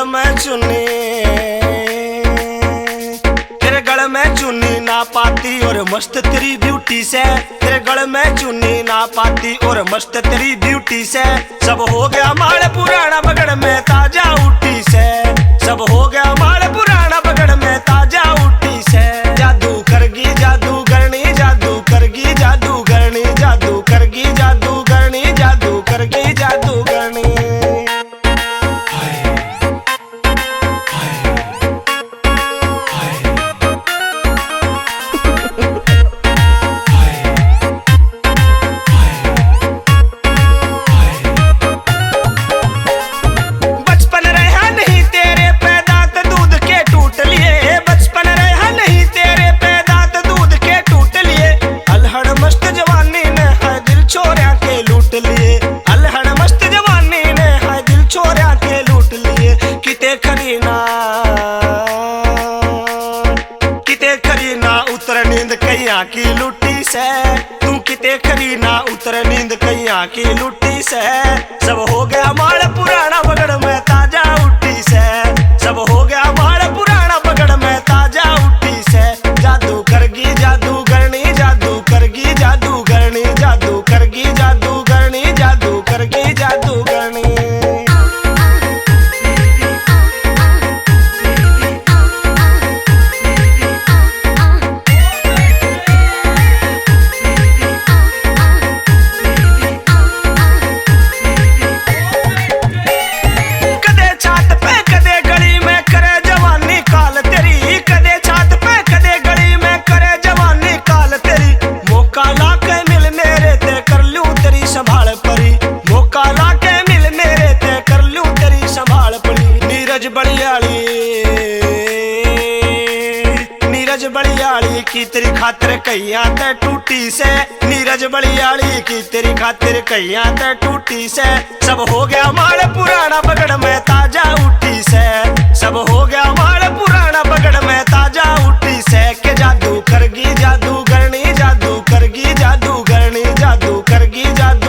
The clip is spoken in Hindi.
में चुन्नी, तेरे गल में चुन्नी ना पाती और मस्त तेरी ब्यूटी से, तेरे गल में चुन्नी ना पाती और मस्त तेरी ब्यूटी से। सब हो गया माल पुराना बगड़ में ताजा उठी से, सब हो गया माल पुराना बगड़ में ताजा उठी से। जादू करगी जादू करनी, जादू करगी जादू करनी, जादू करगी जादू करनी, जादू करगी जादू करनी। कैया की लुटी से तू किते खरी ना उतर नींद, कैया की लुटी से। सब हो गया माल पुराना बगड़ में ताजा उठी से, सब हो गया माल पुराना बगड़ में ताजा उठी से। जादू करगी जादू करनी, जादू करगी जादू करनी, जादू करगी जादू करनी, जादू करगी जादू करनी। नीरज बलियाली की तेरी खातिर कैया ते टूटी से, नीरज बलियाली की तेरी खातिर कैया ते टूटी से। सब हो गया माल पुराना बगड़ में ताजा उठी से, सब हो गया माल पुराना बगड़ में ताजा उठी से। के जादू करगी जादू करनी, जादू करगी जादू करनी, जादू करगी जादू